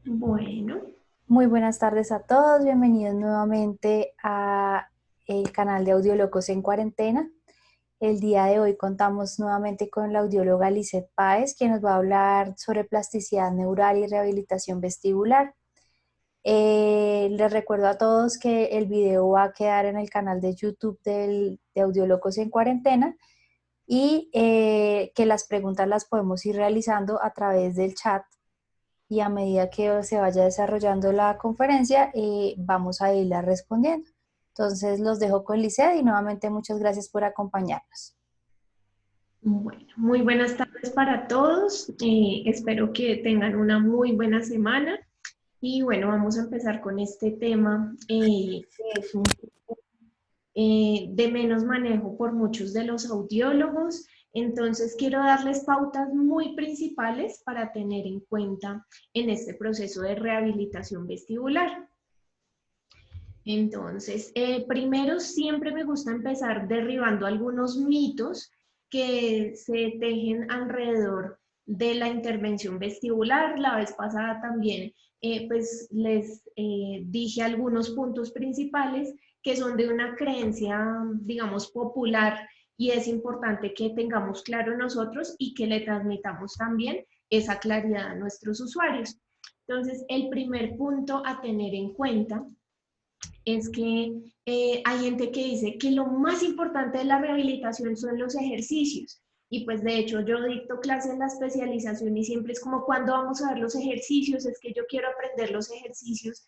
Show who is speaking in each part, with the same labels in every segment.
Speaker 1: Bueno,
Speaker 2: Muy buenas tardes a todos, bienvenidos nuevamente a el canal de Audiólogos en Cuarentena. El día de hoy contamos nuevamente con la audióloga Lizeth Páez, quien nos va a hablar sobre plasticidad neural y rehabilitación vestibular. Les recuerdo a todos que el video va a quedar en el canal de YouTube de Audiólogos en Cuarentena y que las preguntas las podemos ir realizando a través del chat y a medida que se vaya desarrollando la conferencia, vamos a irla respondiendo. Entonces los dejo con Lisset y nuevamente muchas gracias por acompañarnos.
Speaker 1: bueno, muy buenas tardes para todos. Espero que tengan una muy buena semana. Y bueno, vamos a empezar con este tema, que es un de menos manejo por muchos de los audiólogos. Entonces, quiero darles pautas muy principales para tener en cuenta en este proceso de rehabilitación vestibular. Entonces, primero siempre me gusta empezar derribando algunos mitos que se tejen alrededor de la intervención vestibular. La vez pasada también pues les dije algunos puntos principales que son de una creencia, digamos, popular, y es importante que tengamos claro nosotros y que le transmitamos también esa claridad a nuestros usuarios. Entonces, el primer punto a tener en cuenta es que hay gente que dice que lo más importante de la rehabilitación son los ejercicios. Y pues de hecho yo dicto clase en la especialización y siempre es como cuando vamos a ver los ejercicios, es que yo quiero aprender los ejercicios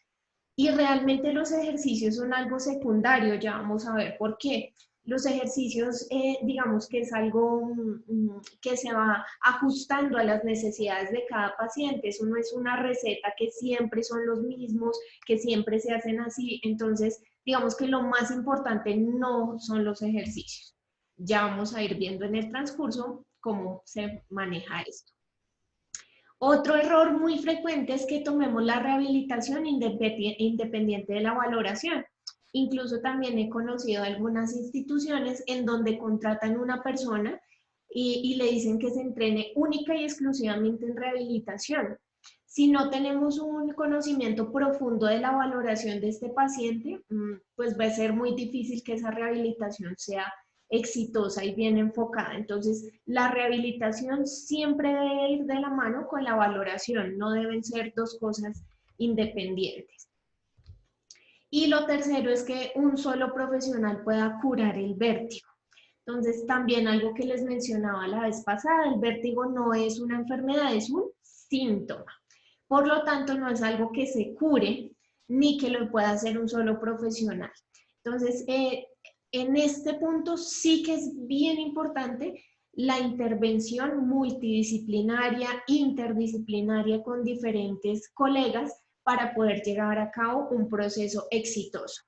Speaker 1: y realmente los ejercicios son algo secundario, ya vamos a ver por qué. Los ejercicios, digamos que es algo que se va ajustando a las necesidades de cada paciente. Eso no es una receta que siempre son los mismos, que siempre se hacen así. Entonces, digamos que lo más importante no son los ejercicios. Ya vamos a ir viendo en el transcurso cómo se maneja esto. Otro error muy frecuente es que tomemos la rehabilitación independiente de la valoración. Incluso también he conocido algunas instituciones en donde contratan una persona y le dicen que se entrene única y exclusivamente en rehabilitación. Si no tenemos un conocimiento profundo de la valoración de este paciente, pues va a ser muy difícil que esa rehabilitación sea exitosa y bien enfocada. Entonces, la rehabilitación siempre debe ir de la mano con la valoración, no deben ser dos cosas independientes. Y lo tercero es que un solo profesional pueda curar el vértigo. Entonces, también algo que les mencionaba la vez pasada, el vértigo no es una enfermedad, es un síntoma. Por lo tanto, no es algo que se cure ni que lo pueda hacer un solo profesional. Entonces, en este punto sí que es bien importante la intervención multidisciplinaria, interdisciplinaria con diferentes colegas para poder llevar a cabo un proceso exitoso.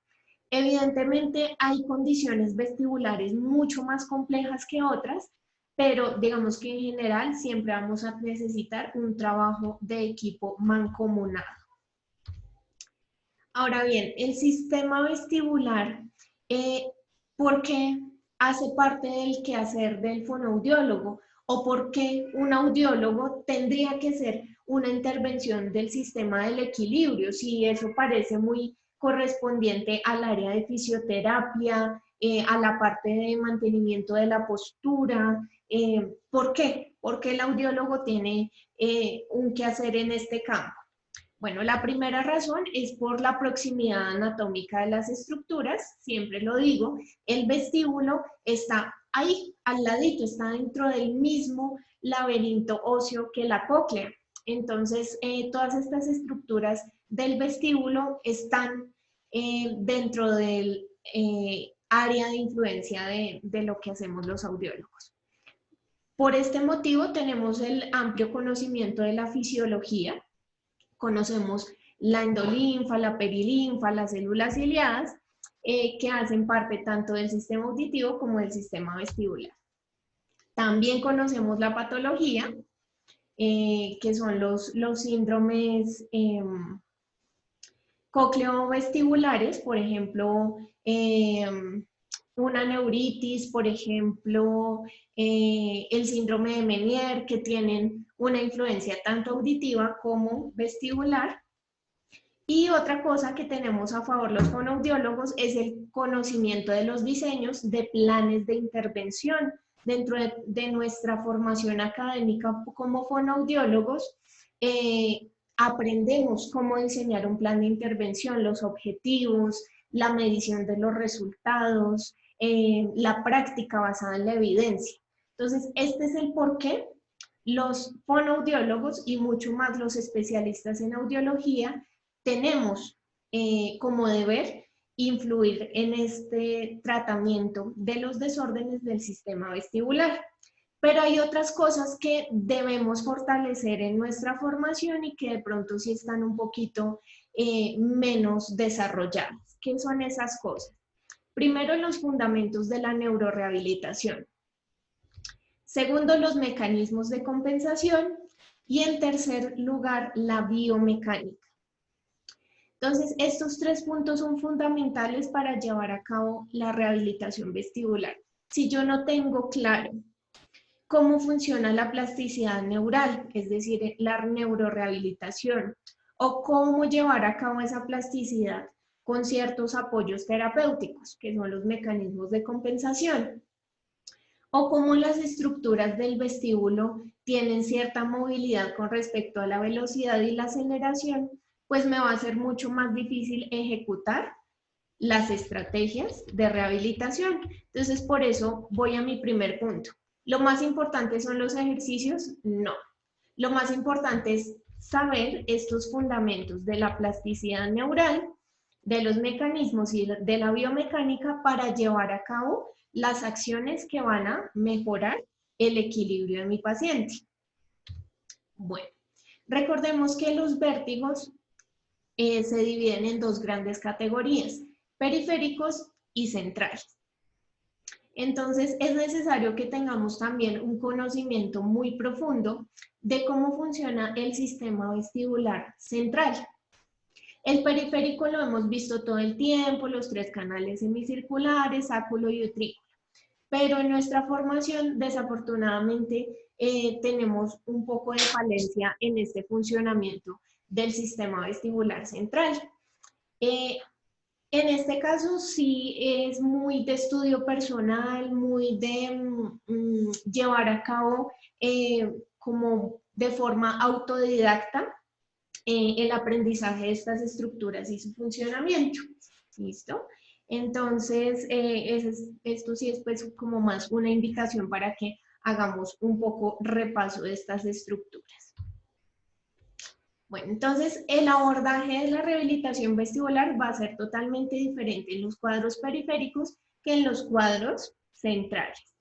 Speaker 1: Evidentemente hay condiciones vestibulares mucho más complejas que otras, pero digamos que en general siempre vamos a necesitar un trabajo de equipo mancomunado. Ahora bien, el sistema vestibular, eh, ¿por qué hace parte del quehacer del fonoaudiólogo? ¿O por qué un audiólogo tendría que ser una intervención del sistema del equilibrio? Si eso parece muy correspondiente al área de fisioterapia, a la parte de mantenimiento de la postura. ¿Por qué? Porque el audiólogo tiene un quehacer en este campo. Bueno, la primera razón es por la proximidad anatómica de las estructuras, siempre lo digo, el vestíbulo está ahí, al ladito, está dentro del mismo laberinto óseo que la cóclea. Entonces, todas estas estructuras del vestíbulo están dentro del área de influencia de lo que hacemos los audiólogos. Por este motivo, tenemos el amplio conocimiento de la fisiología. Conocemos la endolinfa, la perilinfa, las células ciliadas, que hacen parte tanto del sistema auditivo como del sistema vestibular. También conocemos la patología, que son los síndromes cocleovestibulares, por ejemplo, una neuritis, por ejemplo, el síndrome de Meniere, que tienen una influencia tanto auditiva como vestibular. Y otra cosa que tenemos a favor los fonoaudiólogos es el conocimiento de los diseños de planes de intervención. Dentro de nuestra formación académica como fonoaudiólogos, aprendemos cómo diseñar un plan de intervención, los objetivos, la medición de los resultados, la práctica basada en la evidencia. Entonces, este es el porqué los fonoaudiólogos y mucho más los especialistas en audiología tenemos como deber influir en este tratamiento de los desórdenes del sistema vestibular. Pero hay otras cosas que debemos fortalecer en nuestra formación y que de pronto sí están un poquito menos desarrolladas. ¿Qué son esas cosas? Primero, los fundamentos de la neurorehabilitación. Segundo, los mecanismos de compensación. Y en tercer lugar, la biomecánica. Entonces, estos 3 puntos son fundamentales para llevar a cabo la rehabilitación vestibular. Si yo no tengo claro cómo funciona la plasticidad neural, es decir, la neurorehabilitación, o cómo llevar a cabo esa plasticidad con ciertos apoyos terapéuticos, que son los mecanismos de compensación, o cómo las estructuras del vestíbulo tienen cierta movilidad con respecto a la velocidad y la aceleración, pues me va a ser mucho más difícil ejecutar las estrategias de rehabilitación. Entonces, por eso voy a mi primer punto. ¿Lo más importante son los ejercicios? No. Lo más importante es saber estos fundamentos de la plasticidad neural, de los mecanismos y de la biomecánica para llevar a cabo las acciones que van a mejorar el equilibrio de mi paciente. Bueno, recordemos que los vértigos se dividen en 2 grandes categorías, periféricos y centrales. Entonces, es necesario que tengamos también un conocimiento muy profundo de cómo funciona el sistema vestibular central. El periférico lo hemos visto todo el tiempo, los 3 canales semicirculares, áculo y utrículo. Pero en nuestra formación, desafortunadamente, tenemos un poco de falencia en este funcionamiento del sistema vestibular central. En este caso sí es muy de estudio personal, muy de llevar a cabo como de forma autodidacta el aprendizaje de estas estructuras y su funcionamiento. ¿Listo? Entonces, esto sí es pues como más una indicación para que hagamos un poco repaso de estas estructuras. Bueno, entonces el abordaje de la rehabilitación vestibular va a ser totalmente diferente en los cuadros periféricos que en los cuadros centrales.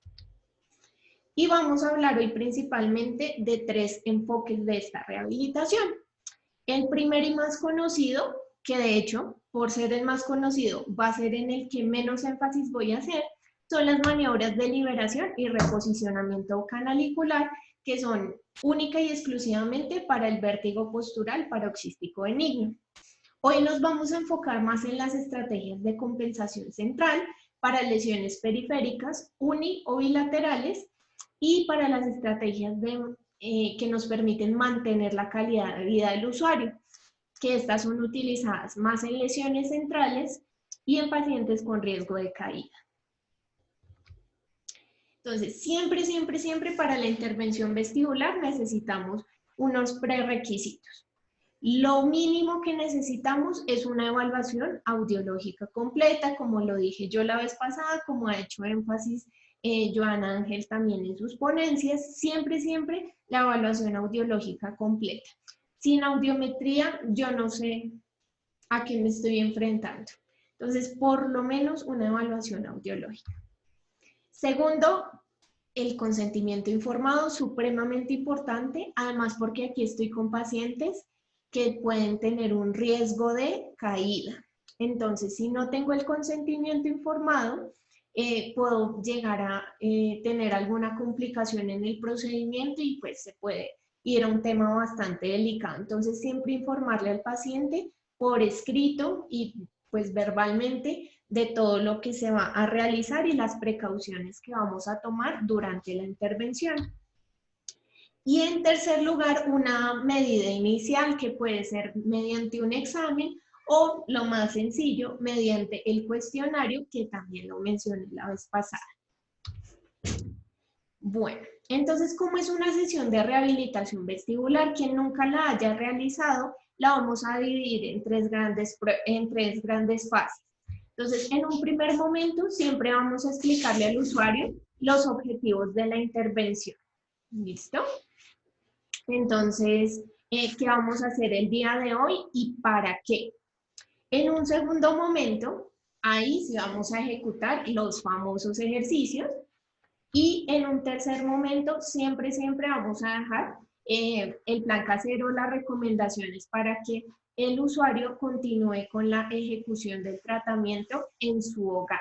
Speaker 1: Y vamos a hablar hoy principalmente de 3 enfoques de esta rehabilitación. El primero y más conocido, que de hecho, por ser el más conocido, va a ser en el que menos énfasis voy a hacer, son las maniobras de liberación y reposicionamiento canalicular, que son única y exclusivamente para el vértigo postural paroxístico benigno. Hoy nos vamos a enfocar más en las estrategias de compensación central para lesiones periféricas, uni o bilaterales, y para las estrategias que nos permiten mantener la calidad de vida del usuario, que estas son utilizadas más en lesiones centrales y en pacientes con riesgo de caída. Entonces, siempre para la intervención vestibular necesitamos unos prerequisitos. Lo mínimo que necesitamos es una evaluación audiológica completa, como lo dije yo la vez pasada, como ha hecho énfasis Joana Ángel también en sus ponencias, siempre la evaluación audiológica completa. Sin audiometría, yo no sé a qué me estoy enfrentando. Entonces, por lo menos una evaluación audiológica. Segundo, el consentimiento informado, supremamente importante, además porque aquí estoy con pacientes que pueden tener un riesgo de caída. Entonces, si no tengo el consentimiento informado, puedo llegar a tener alguna complicación en el procedimiento y pues se puede ir a un tema bastante delicado. Entonces, siempre informarle al paciente por escrito y pues verbalmente de todo lo que se va a realizar y las precauciones que vamos a tomar durante la intervención. Y en tercer lugar, una medida inicial que puede ser mediante un examen o lo más sencillo, mediante el cuestionario que también lo mencioné la vez pasada. Bueno, entonces, como es una sesión de rehabilitación vestibular, quien nunca la haya realizado, la vamos a dividir en tres grandes fases. Entonces, en un primer momento, siempre vamos a explicarle al usuario los objetivos de la intervención. ¿Listo? Entonces, ¿qué vamos a hacer el día de hoy y para qué? En un segundo momento, ahí sí vamos a ejecutar los famosos ejercicios. Y en un tercer momento, siempre vamos a dejar el plan casero, las recomendaciones para que el usuario continúe con la ejecución del tratamiento en su hogar.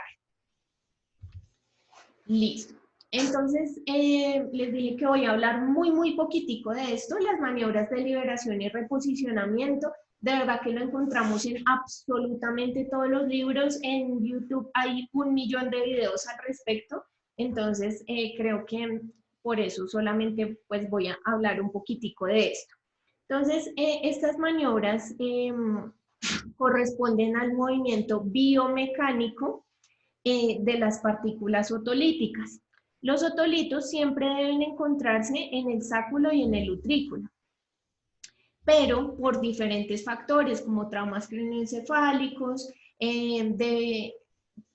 Speaker 1: Listo. Entonces, les dije que voy a hablar muy poquitico de esto, las maniobras de liberación y reposicionamiento. De verdad que lo encontramos en absolutamente todos los libros. En YouTube hay 1 millón de videos al respecto. Entonces, creo que por eso solamente pues voy a hablar un poquitico de esto. Entonces, estas maniobras corresponden al movimiento biomecánico de las partículas otolíticas. Los otolitos siempre deben encontrarse en el sáculo y en el utrículo, pero por diferentes factores como traumas craneoencefálicos, de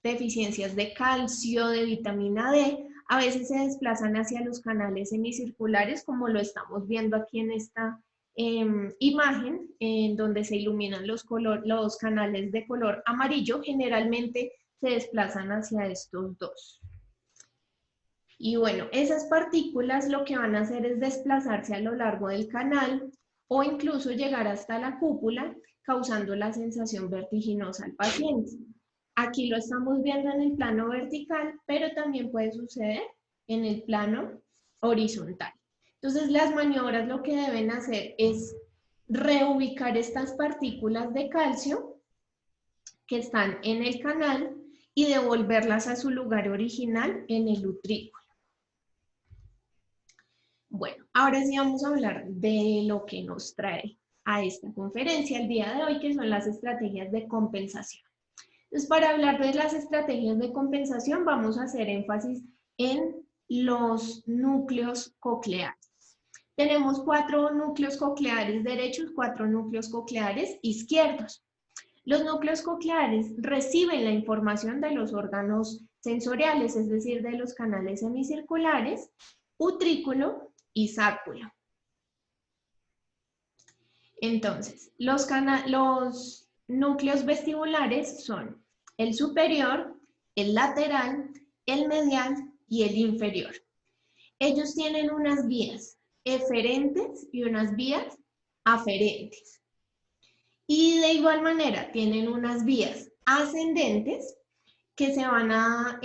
Speaker 1: deficiencias de calcio, de vitamina D, a veces se desplazan hacia los canales semicirculares, como lo estamos viendo aquí en esta imagen, en donde se iluminan los canales de color amarillo. Generalmente se desplazan hacia estos dos. Y bueno, esas partículas lo que van a hacer es desplazarse a lo largo del canal o incluso llegar hasta la cúpula, causando la sensación vertiginosa al paciente. Aquí lo estamos viendo en el plano vertical, pero también puede suceder en el plano horizontal. Entonces, las maniobras lo que deben hacer es reubicar estas partículas de calcio que están en el canal y devolverlas a su lugar original en el utrículo. Bueno, ahora sí vamos a hablar de lo que nos trae a esta conferencia el día de hoy, que son las estrategias de compensación. Entonces, para hablar de las estrategias de compensación, vamos a hacer énfasis en los núcleos cocleares. Tenemos 4 núcleos cocleares derechos, 4 núcleos cocleares izquierdos. Los núcleos cocleares reciben la información de los órganos sensoriales, es decir, de los canales semicirculares, utrículo y sáculo. Entonces, los núcleos vestibulares son el superior, el lateral, el medial y el inferior. Ellos tienen unas vías eferentes y unas vías aferentes. Y de igual manera tienen unas vías ascendentes que se van a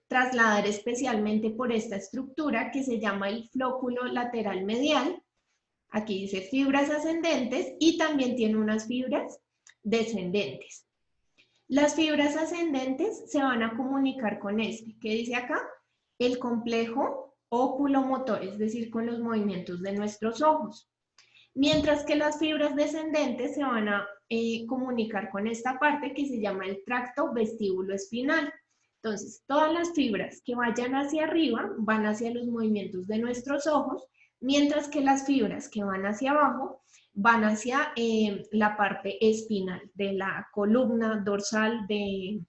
Speaker 1: trasladar especialmente por esta estructura que se llama el flóculo lateral medial. Aquí dice fibras ascendentes y también tiene unas fibras descendentes. Las fibras ascendentes se van a comunicar con este, ¿qué dice acá? El complejo oculomotor, es decir, con los movimientos de nuestros ojos. Mientras que las fibras descendentes se van a comunicar con esta parte que se llama el tracto vestíbulo-espinal. Entonces, todas las fibras que vayan hacia arriba van hacia los movimientos de nuestros ojos, mientras que las fibras que van hacia abajo van hacia la parte espinal de la columna dorsal de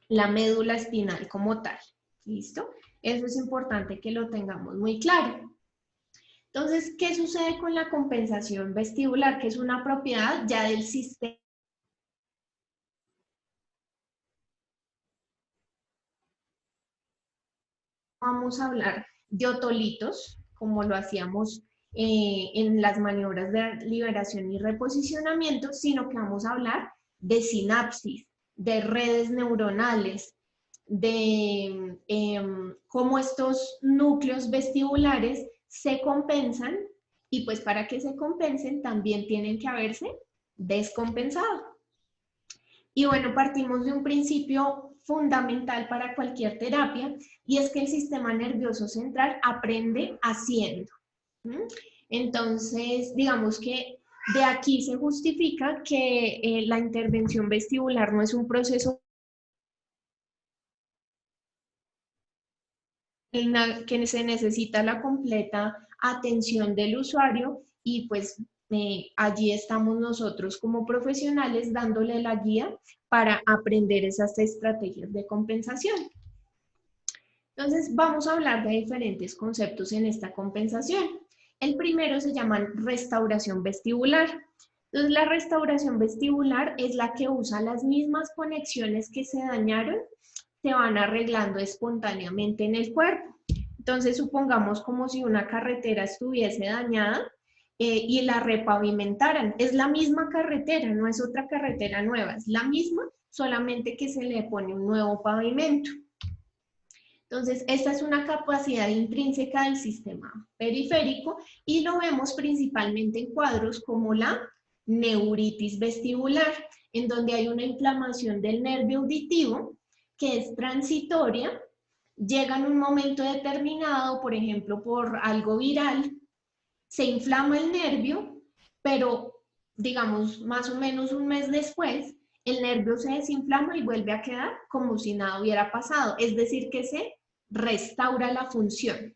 Speaker 1: la médula espinal como tal. ¿Listo? Eso es importante que lo tengamos muy claro. Entonces, ¿qué sucede con la compensación vestibular? Que es una propiedad ya del sistema. Vamos a hablar de otolitos, como lo hacíamos en las maniobras de liberación y reposicionamiento, sino que vamos a hablar de sinapsis, de redes neuronales, de cómo estos núcleos vestibulares se compensan y pues para que se compensen también tienen que haberse descompensado. Y bueno, partimos de un principio fundamental para cualquier terapia, y es que el sistema nervioso central aprende haciendo. Entonces, digamos que de aquí se justifica que la intervención vestibular no es un proceso en que se necesita la completa atención del usuario, y pues allí estamos nosotros como profesionales dándole la guía para aprender esas estrategias de compensación. Entonces, vamos a hablar de diferentes conceptos en esta compensación. El primero se llama restauración vestibular. Entonces, la restauración vestibular es la que usa las mismas conexiones que se dañaron, se van arreglando espontáneamente en el cuerpo. Entonces, supongamos como si una carretera estuviese dañada y la repavimentaran. Es la misma carretera, no es otra carretera nueva, es la misma, solamente que se le pone un nuevo pavimento. Entonces, esta es una capacidad intrínseca del sistema periférico y lo vemos principalmente en cuadros como la neuritis vestibular, en donde hay una inflamación del nervio auditivo que es transitoria, llega en un momento determinado, por ejemplo, por algo viral, se inflama el nervio, pero digamos más o menos un mes después, el nervio se desinflama y vuelve a quedar como si nada hubiera pasado, es decir, que se restaura la función.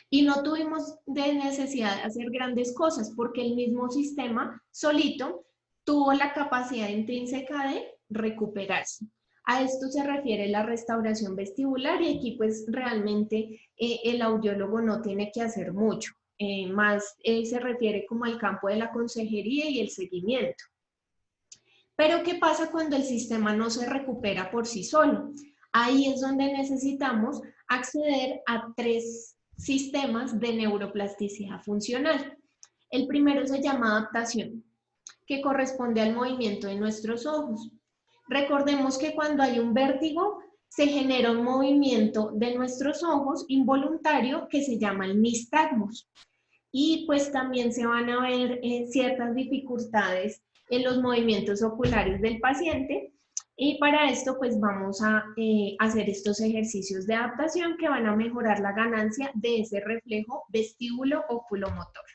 Speaker 1: Y no tuvimos de necesidad de hacer grandes cosas porque el mismo sistema solito tuvo la capacidad intrínseca de recuperarse. A esto se refiere la restauración vestibular, y aquí pues realmente el audiólogo no tiene que hacer mucho. Más se refiere como al campo de la consejería y el seguimiento. Pero ¿qué pasa cuando el sistema no se recupera por sí solo? Ahí es donde necesitamos acceder a 3 sistemas de neuroplasticidad funcional. El primero se llama adaptación, que corresponde al movimiento de nuestros ojos. Recordemos que cuando hay un vértigo, se genera un movimiento de nuestros ojos involuntario que se llama el nistagmos. Y pues también se van a ver ciertas dificultades en los movimientos oculares del paciente, y para esto pues vamos a hacer estos ejercicios de adaptación que van a mejorar la ganancia de ese reflejo vestíbulo oculomotor.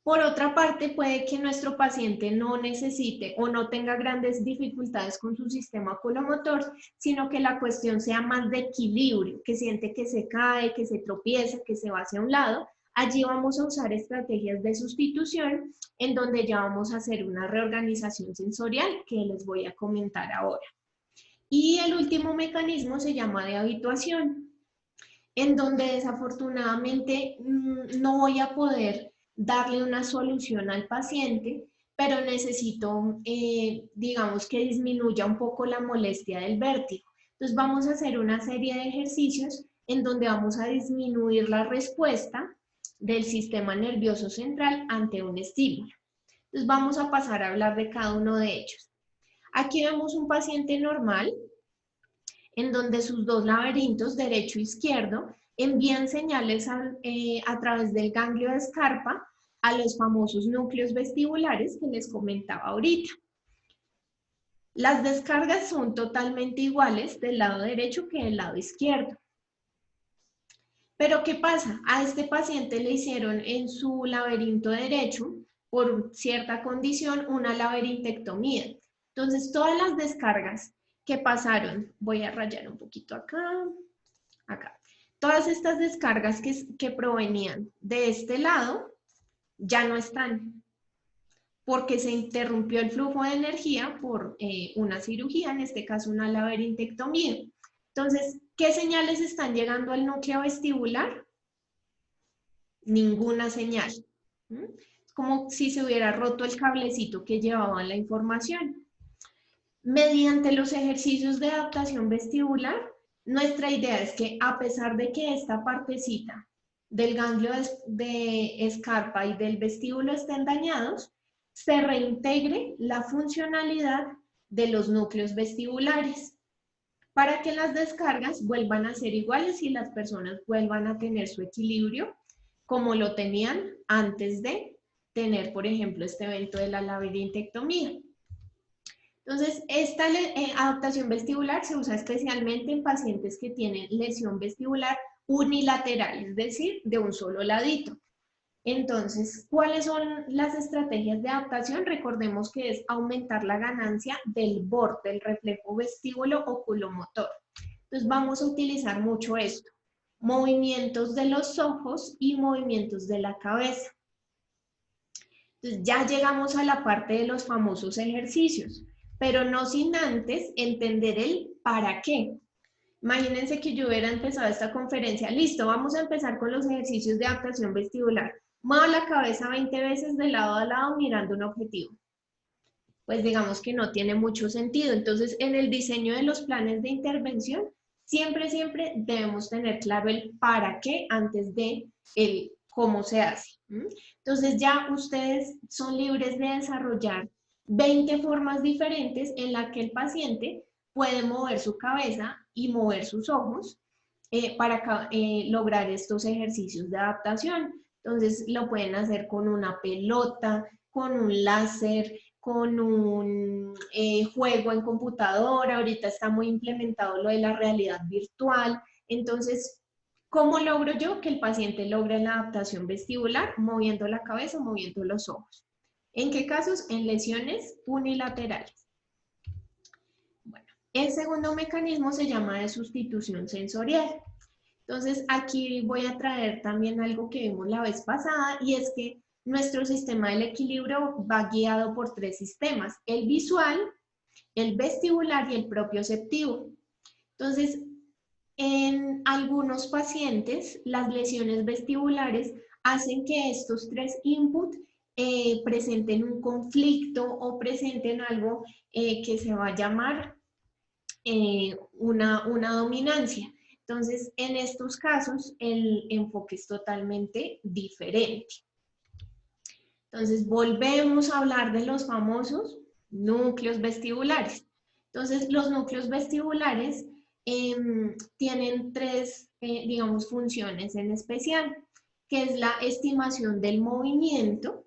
Speaker 1: Por otra parte, puede que nuestro paciente no necesite o no tenga grandes dificultades con su sistema oculomotor, sino que la cuestión sea más de equilibrio, que siente que se cae, que se tropieza, que se va hacia un lado. Allí vamos a usar estrategias de sustitución en donde ya vamos a hacer una reorganización sensorial que les voy a comentar ahora. Y el último mecanismo se llama de habituación, en donde desafortunadamente no voy a poder darle una solución al paciente, pero necesito, digamos, que disminuya un poco la molestia del vértigo. Entonces vamos a hacer una serie de ejercicios en donde vamos a disminuir la respuesta del sistema nervioso central ante un estímulo. Entonces vamos a pasar a hablar de cada uno de ellos. Aquí vemos un paciente normal, en donde sus 2 laberintos, derecho e izquierdo, envían señales a través del ganglio de Scarpa a los famosos núcleos vestibulares que les comentaba ahorita. Las descargas son totalmente iguales del lado derecho que del lado izquierdo. Pero ¿qué pasa? A este paciente le hicieron en su laberinto derecho, por cierta condición, una laberintectomía. Entonces, todas las descargas que pasaron, voy a rayar un poquito acá, acá. Todas estas descargas que provenían de este lado ya no están, porque se interrumpió el flujo de energía por una cirugía, en este caso una laberintectomía. Entonces, ¿qué señales están llegando al núcleo vestibular? Ninguna señal. Es como si se hubiera roto el cablecito que llevaba la información. Mediante los ejercicios de adaptación vestibular, nuestra idea es que a pesar de que esta partecita del ganglio de Scarpa y del vestíbulo estén dañados, se reintegre la funcionalidad de los núcleos vestibulares para que las descargas vuelvan a ser iguales y las personas vuelvan a tener su equilibrio como lo tenían antes de tener, por ejemplo, este evento de la laberintectomía. Entonces, esta adaptación vestibular se usa especialmente en pacientes que tienen lesión vestibular unilateral, es decir, de un solo ladito. Entonces, ¿cuáles son las estrategias de adaptación? Recordemos que es aumentar la ganancia del borde del reflejo vestíbulo oculomotor. Entonces, vamos a utilizar mucho esto. Movimientos de los ojos y movimientos de la cabeza. Entonces, ya llegamos a la parte de los famosos ejercicios, pero no sin antes entender el para qué. Imagínense que yo hubiera empezado esta conferencia. Listo, vamos a empezar con los ejercicios de adaptación vestibular. Muevo la cabeza 20 veces de lado a lado mirando un objetivo. Pues digamos que no tiene mucho sentido. Entonces, en el diseño de los planes de intervención, siempre debemos tener claro el para qué antes de el cómo se hace. Entonces, ya ustedes son libres de desarrollar 20 formas diferentes en las que el paciente puede mover su cabeza y mover sus ojos para lograr estos ejercicios de adaptación. Entonces, lo pueden hacer con una pelota, con un láser, con un juego en computadora. Ahorita está muy implementado lo de la realidad virtual. Entonces, ¿cómo logro yo que el paciente logre la adaptación vestibular? Moviendo la cabeza, moviendo los ojos. ¿En qué casos? En lesiones unilaterales. Bueno, el segundo mecanismo se llama de sustitución sensorial. Entonces, aquí voy a traer también algo que vimos la vez pasada, y es que nuestro sistema del equilibrio va guiado por 3 sistemas: el visual, el vestibular y el propioceptivo. Entonces, en algunos pacientes, las lesiones vestibulares hacen que estos 3 inputs presenten un conflicto o presenten algo que se va a llamar una dominancia. Entonces, en estos casos, el enfoque es totalmente diferente. Entonces, volvemos a hablar de los famosos núcleos vestibulares. Entonces, los núcleos vestibulares tienen 3, digamos, funciones en especial, que es la estimación del movimiento,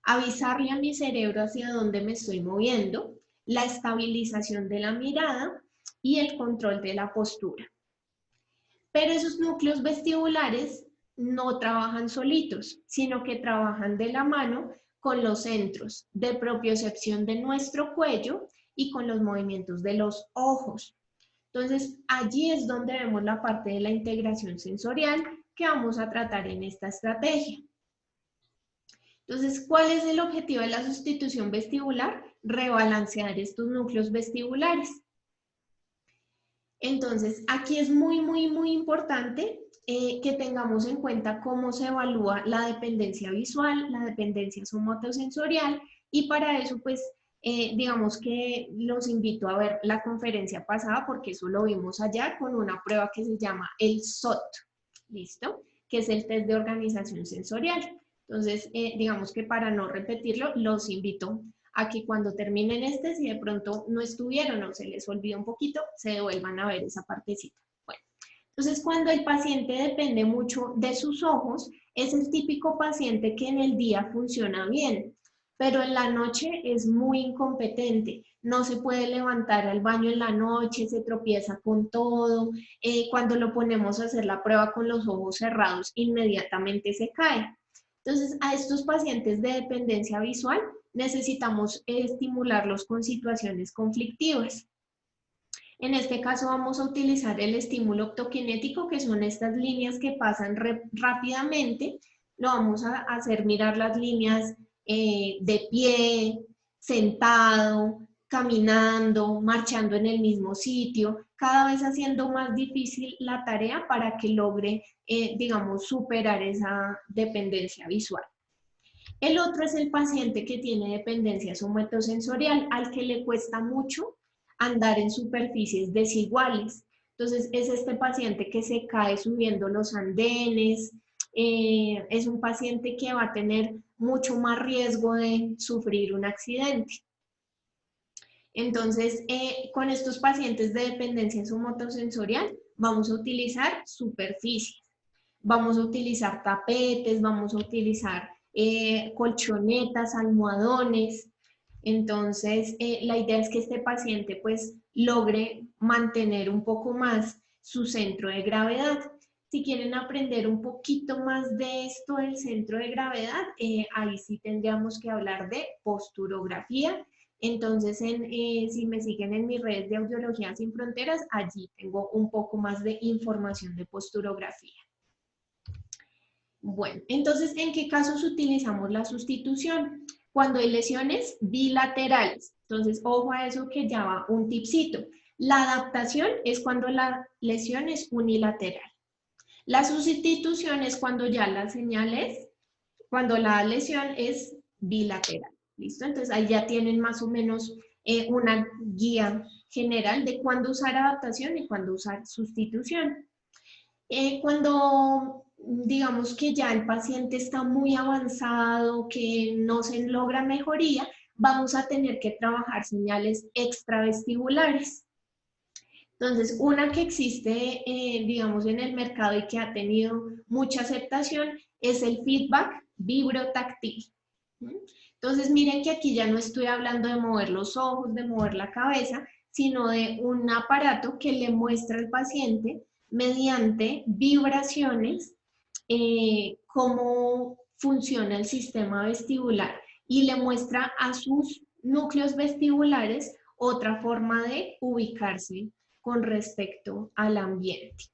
Speaker 1: avisarle a mi cerebro hacia dónde me estoy moviendo, la estabilización de la mirada y el control de la postura. Pero esos núcleos vestibulares no trabajan solitos, sino que trabajan de la mano con los centros de propiocepción de nuestro cuello y con los movimientos de los ojos. Entonces, allí es donde vemos la parte de la integración sensorial que vamos a tratar en esta estrategia. Entonces, ¿cuál es el objetivo de la sustitución vestibular? Rebalancear estos núcleos vestibulares. Entonces, aquí es muy importante que tengamos en cuenta cómo se evalúa la dependencia visual, la dependencia somatosensorial, y para eso, pues, digamos que los invito a ver la conferencia pasada, porque eso lo vimos allá con una prueba que se llama el SOT, ¿listo? Que es el test de organización sensorial. Entonces, digamos que para no repetirlo, los invito a que cuando terminen si de pronto no estuvieron o se les olvida un poquito, se devuelvan a ver esa partecita. Bueno, entonces cuando el paciente depende mucho de sus ojos, es el típico paciente que en el día funciona bien, pero en la noche es muy incompetente. No se puede levantar al baño en la noche, se tropieza con todo. Cuando lo ponemos a hacer la prueba con los ojos cerrados, inmediatamente se cae. Entonces, a estos pacientes de dependencia visual necesitamos estimularlos con situaciones conflictivas. En este caso vamos a utilizar el estímulo optoquinético, que son estas líneas que pasan rápidamente. Lo vamos a hacer mirar las líneas de pie, sentado, caminando, marchando en el mismo sitio, cada vez haciendo más difícil la tarea para que logre, digamos, superar esa dependencia visual. El otro es el paciente que tiene dependencia somatosensorial, al que le cuesta mucho andar en superficies desiguales. Entonces, es este paciente que se cae subiendo los andenes, es un paciente que va a tener mucho más riesgo de sufrir un accidente. Entonces, con estos pacientes de dependencia somatosensorial, vamos a utilizar superficies, vamos a utilizar tapetes, vamos a utilizar colchonetas, almohadones. Entonces, la idea es que este paciente pues logre mantener un poco más su centro de gravedad. Si quieren aprender un poquito más de esto del centro de gravedad, ahí sí tendríamos que hablar de posturografía. Entonces, si me siguen en mis redes de Audiología Sin Fronteras, allí tengo un poco más de información de posturografía. Bueno, entonces, ¿en qué casos utilizamos la sustitución? Cuando hay lesiones bilaterales. Entonces, ojo a eso que ya va un tipcito. La adaptación es cuando la lesión es unilateral. La sustitución es cuando ya la señal es, cuando la lesión es bilateral. ¿Listo? Entonces, ahí ya tienen más o menos una guía general de cuándo usar adaptación y cuándo usar sustitución. Cuando digamos que ya el paciente está muy avanzado, que no se logra mejoría, vamos a tener que trabajar señales extravestibulares. Entonces, una que existe, digamos, en el mercado y que ha tenido mucha aceptación es el feedback vibrotáctil. Entonces, miren que aquí ya no estoy hablando de mover los ojos, de mover la cabeza, sino de un aparato que le muestra al paciente mediante vibraciones cómo funciona el sistema vestibular y le muestra a sus núcleos vestibulares otra forma de ubicarse con respecto al ambiente.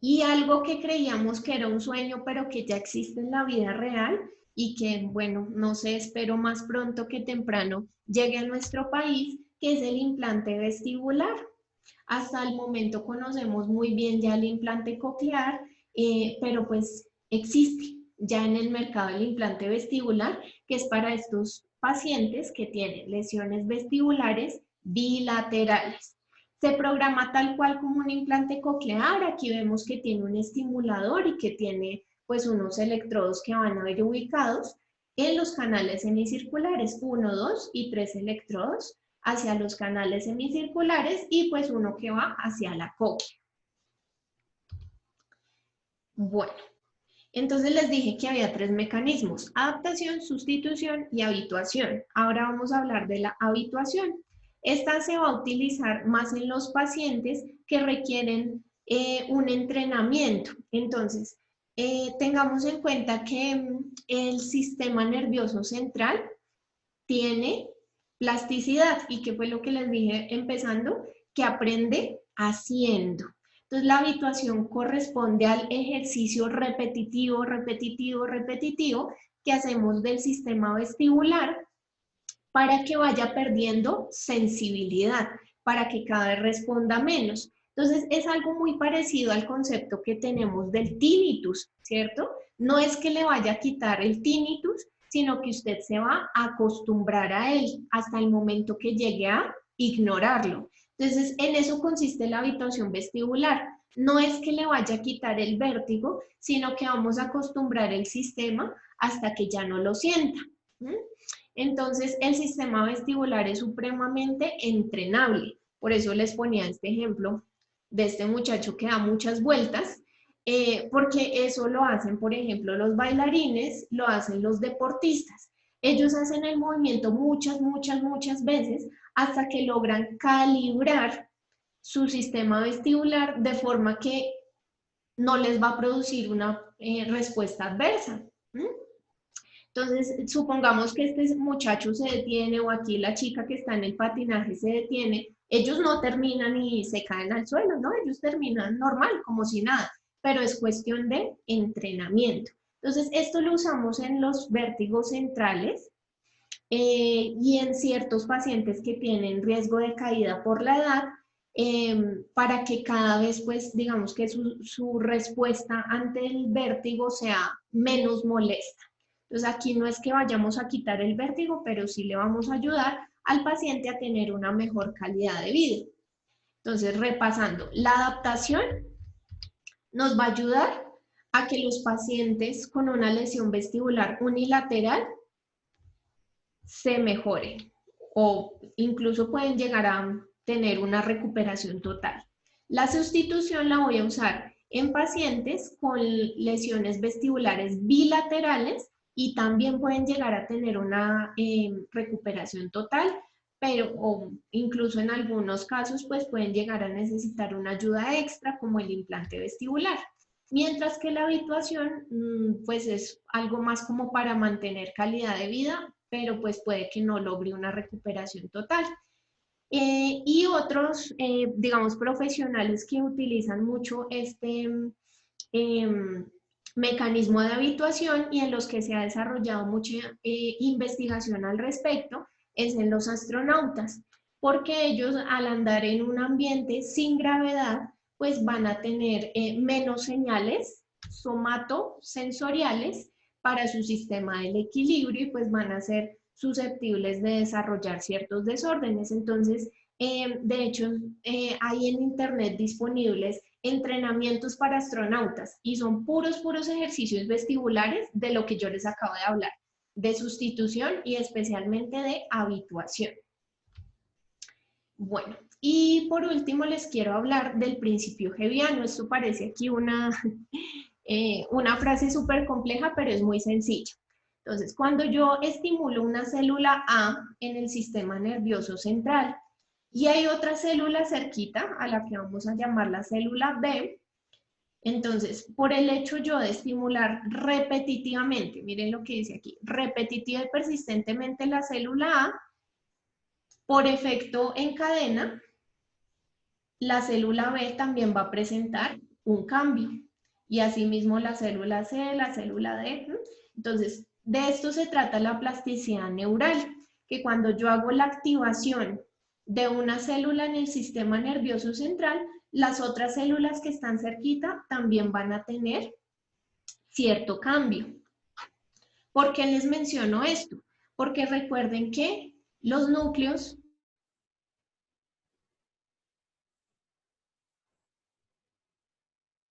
Speaker 1: Y algo que creíamos que era un sueño, pero que ya existe en la vida real y que, bueno, no sé, espero más pronto que temprano llegue a nuestro país, que es el implante vestibular. Hasta el momento conocemos muy bien ya el implante coclear, pero pues existe ya en el mercado el implante vestibular, que es para estos pacientes que tienen lesiones vestibulares bilaterales. Se programa tal cual como un implante coclear. Aquí vemos que tiene un estimulador y que tiene pues unos electrodos que van a ir ubicados en los canales semicirculares, 1, 2 y 3 electrodos hacia los canales semicirculares y pues uno que va hacia la cóclea. Bueno, entonces les dije que había 3 mecanismos: adaptación, sustitución y habituación. Ahora vamos a hablar de la habituación. Esta se va a utilizar más en los pacientes que requieren un entrenamiento. Entonces, tengamos en cuenta que el sistema nervioso central tiene plasticidad, y que fue lo que les dije empezando, que aprende haciendo. Entonces, la habituación corresponde al ejercicio repetitivo, repetitivo, repetitivo que hacemos del sistema vestibular para que vaya perdiendo sensibilidad, para que cada vez responda menos. Entonces, es algo muy parecido al concepto que tenemos del tinnitus, ¿cierto? No es que le vaya a quitar el tinnitus, sino que usted se va a acostumbrar a él hasta el momento que llegue a ignorarlo. Entonces, en eso consiste la habituación vestibular. No es que le vaya a quitar el vértigo, sino que vamos a acostumbrar el sistema hasta que ya no lo sienta. Entonces, el sistema vestibular es supremamente entrenable. Por eso les ponía este ejemplo de este muchacho que da muchas vueltas, porque eso lo hacen, por ejemplo, los bailarines, lo hacen los deportistas. Ellos hacen el movimiento muchas, muchas, muchas veces hasta que logran calibrar su sistema vestibular de forma que no les va a producir una respuesta adversa. Entonces, supongamos que este muchacho se detiene, o aquí la chica que está en el patinaje se detiene. Ellos no terminan y se caen al suelo, ¿no? Ellos terminan normal, como si nada, pero es cuestión de entrenamiento. Entonces, esto lo usamos en los vértigos centrales y en ciertos pacientes que tienen riesgo de caída por la edad, para que cada vez, pues, digamos que su respuesta ante el vértigo sea menos molesta. Entonces, aquí no es que vayamos a quitar el vértigo, pero sí le vamos a ayudar al paciente a tener una mejor calidad de vida. Entonces, repasando, la adaptación nos va a ayudar a que los pacientes con una lesión vestibular unilateral se mejoren, o incluso pueden llegar a tener una recuperación total. La sustitución la voy a usar en pacientes con lesiones vestibulares bilaterales y también pueden llegar a tener una recuperación total, pero o incluso en algunos casos pues pueden llegar a necesitar una ayuda extra como el implante vestibular. Mientras que la habituación pues es algo más como para mantener calidad de vida, pero pues puede que no logre una recuperación total. Y otros, digamos, profesionales que utilizan mucho este eh, mecanismo de habituación y en los que se ha desarrollado mucha investigación al respecto es en los astronautas, porque ellos al andar en un ambiente sin gravedad, pues van a tener menos señales somatosensoriales para su sistema del equilibrio y pues van a ser susceptibles de desarrollar ciertos desórdenes. Entonces, de hecho, hay en internet disponibles entrenamientos para astronautas y son puros ejercicios vestibulares de lo que yo les acabo de hablar, de sustitución y especialmente de habituación. Bueno, y por último les quiero hablar del principio Hebbiano. Esto parece aquí una frase súper compleja, pero es muy sencilla. Entonces, cuando yo estimulo una célula A en el sistema nervioso central y hay otra célula cerquita a la que vamos a llamar la célula B, entonces, por el hecho yo de estimular repetitivamente, miren lo que dice aquí, repetitiva y persistentemente la célula A, por efecto en cadena, la célula B también va a presentar un cambio. Y asimismo la célula C, la célula D. Entonces, de esto se trata la plasticidad neural, que cuando yo hago la activación de una célula en el sistema nervioso central, las otras células que están cerquita también van a tener cierto cambio. ¿Por qué les menciono esto? Porque recuerden que los núcleos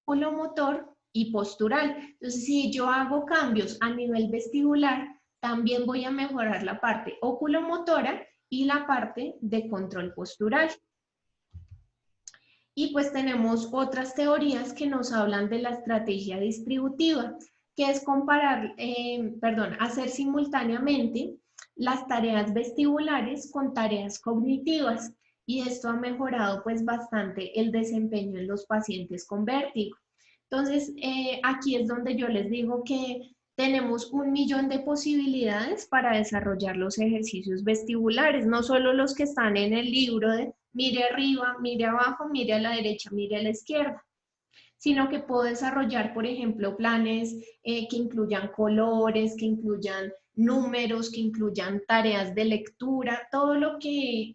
Speaker 1: motor y postural. Entonces, si yo hago cambios a nivel vestibular, también voy a mejorar la parte oculomotora y la parte de control postural. Y pues tenemos otras teorías que nos hablan de la estrategia distributiva, que es hacer simultáneamente las tareas vestibulares con tareas cognitivas. Y esto ha mejorado pues bastante el desempeño en los pacientes con vértigo. Entonces, aquí es donde yo les digo que tenemos 1.000.000 de posibilidades para desarrollar los ejercicios vestibulares, no solo los que están en el libro de mire arriba, mire abajo, mire a la derecha, mire a la izquierda, sino que puedo desarrollar, por ejemplo, planes que incluyan colores, que incluyan números, que incluyan tareas de lectura, todo lo que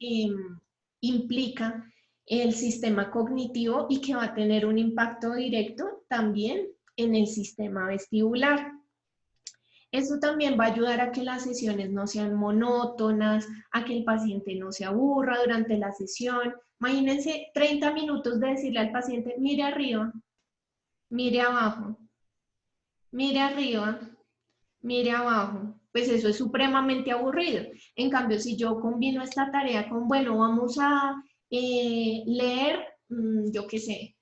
Speaker 1: implica el sistema cognitivo y que va a tener un impacto directo también en el sistema vestibular. Esto también va a ayudar a que las sesiones no sean monótonas, a que el paciente no se aburra durante la sesión. Imagínense 30 minutos de decirle al paciente, mire arriba, mire abajo, mire arriba, mire abajo. Pues eso es supremamente aburrido. En cambio, si yo combino esta tarea con, bueno, vamos a leer, yo qué sé,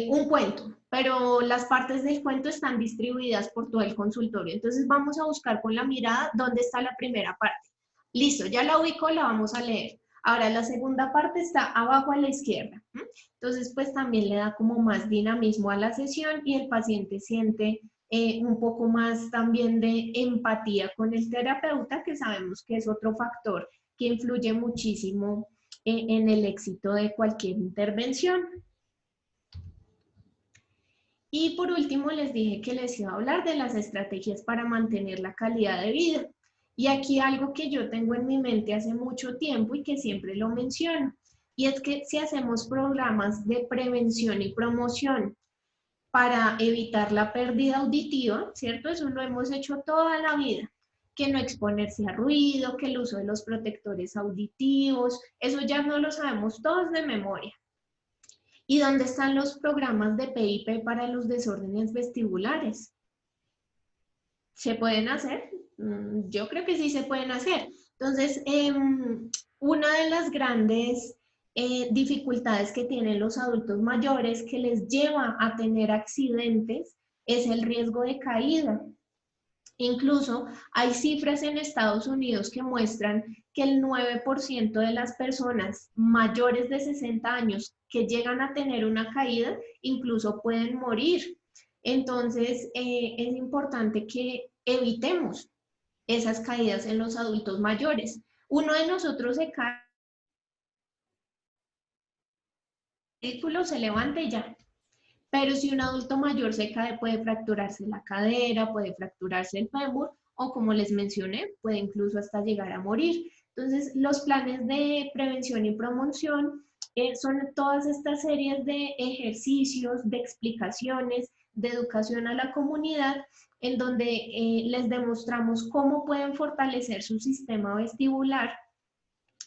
Speaker 1: un cuento, pero las partes del cuento están distribuidas por todo el consultorio. Entonces vamos a buscar con la mirada dónde está la primera parte. Listo, ya la ubico, la vamos a leer. Ahora la segunda parte está abajo a la izquierda. Entonces pues también le da como más dinamismo a la sesión y el paciente siente un poco más también de empatía con el terapeuta, que sabemos que es otro factor que influye muchísimo en el éxito de cualquier intervención. Y por último les dije que les iba a hablar de las estrategias para mantener la calidad de vida. Y aquí algo que yo tengo en mi mente hace mucho tiempo y que siempre lo menciono, y es que si hacemos programas de prevención y promoción para evitar la pérdida auditiva, ¿cierto? Eso lo hemos hecho toda la vida, que no exponerse a ruido, que el uso de los protectores auditivos, eso ya no lo sabemos todos de memoria. ¿Y dónde están los programas de PIP para los desórdenes vestibulares? ¿Se pueden hacer? Yo creo que sí se pueden hacer. Entonces, una de las grandes dificultades que tienen los adultos mayores que les lleva a tener accidentes es el riesgo de caída. Incluso hay cifras en Estados Unidos que muestran que el 9% de las personas mayores de 60 años que llegan a tener una caída incluso pueden morir. Entonces, es importante que evitemos esas caídas en los adultos mayores. Uno de nosotros se cae, el vehículo se levanta y ya. Pero si un adulto mayor se cae, puede fracturarse la cadera, puede fracturarse el fémur o, como les mencioné, puede incluso hasta llegar a morir. Entonces, los planes de prevención y promoción son todas estas series de ejercicios, de explicaciones, de educación a la comunidad, en donde les demostramos cómo pueden fortalecer su sistema vestibular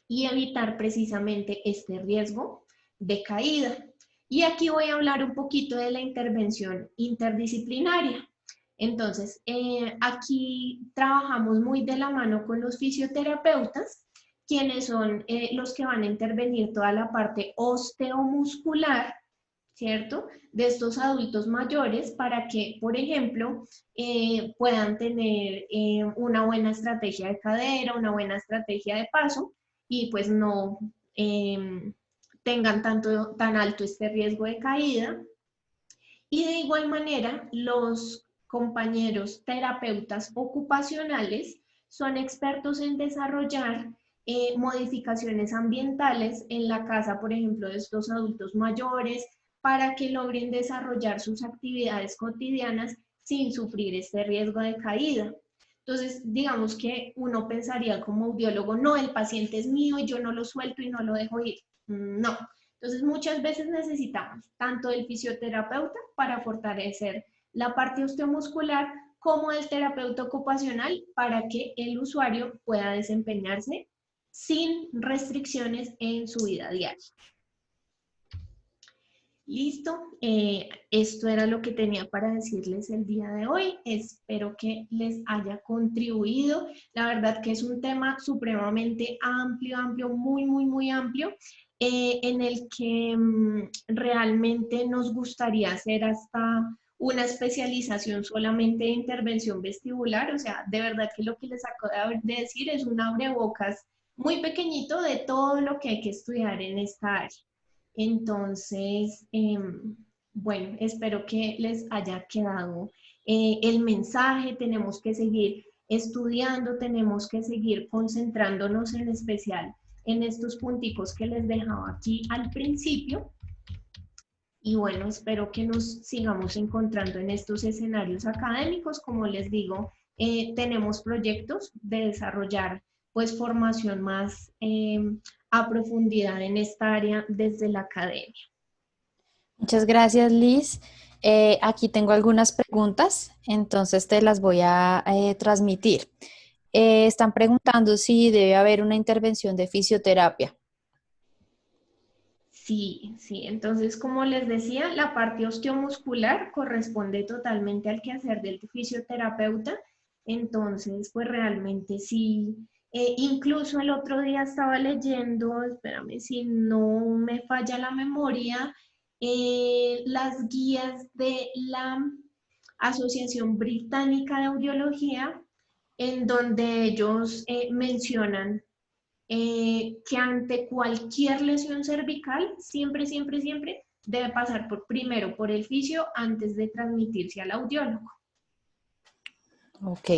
Speaker 1: y evitar precisamente este riesgo de caída. Y aquí voy a hablar un poquito de la intervención interdisciplinaria. Entonces, aquí trabajamos muy de la mano con los fisioterapeutas, quienes son los que van a intervenir toda la parte osteomuscular, ¿cierto? De estos adultos mayores para que, por ejemplo, puedan tener una buena estrategia de cadera, una buena estrategia de paso y pues no tengan tan alto este riesgo de caída. Y de igual manera, los compañeros terapeutas ocupacionales son expertos en desarrollar modificaciones ambientales en la casa, por ejemplo, de estos adultos mayores, para que logren desarrollar sus actividades cotidianas sin sufrir este riesgo de caída. Entonces, digamos que uno pensaría como audiólogo, no, el paciente es mío y yo no lo suelto y no lo dejo ir. No. Entonces, muchas veces necesitamos tanto del fisioterapeuta para fortalecer la parte osteomuscular como del terapeuta ocupacional para que el usuario pueda desempeñarse sin restricciones en su vida diaria. Listo, esto era lo que tenía para decirles el día de hoy. Espero que les haya contribuido. La verdad que es un tema supremamente amplio, muy amplio, en el que realmente nos gustaría hacer hasta una especialización solamente de intervención vestibular. O sea, de verdad que lo que les acabo de decir es un abrebocas muy pequeñito de todo lo que hay que estudiar en esta área. Entonces, bueno, espero que les haya quedado el mensaje. Tenemos que seguir estudiando, tenemos que seguir concentrándonos en especial en estos punticos que les dejaba aquí al principio. Y bueno, espero que nos sigamos encontrando en estos escenarios académicos. Como les digo, tenemos proyectos de desarrollar pues formación más a profundidad en esta área desde la academia.
Speaker 2: Muchas gracias, Liz. Aquí tengo algunas preguntas, entonces te las voy a transmitir. Están preguntando si debe haber una intervención de fisioterapia.
Speaker 1: Sí, sí, entonces como les decía, la parte osteomuscular corresponde totalmente al quehacer del fisioterapeuta, entonces pues realmente sí, incluso el otro día estaba leyendo, espérame si no me falla la memoria, las guías de la Asociación Británica de Audiología, en donde ellos mencionan que ante cualquier lesión cervical, siempre debe pasar primero por el fisio antes de transmitirse al audiólogo.
Speaker 2: Ok.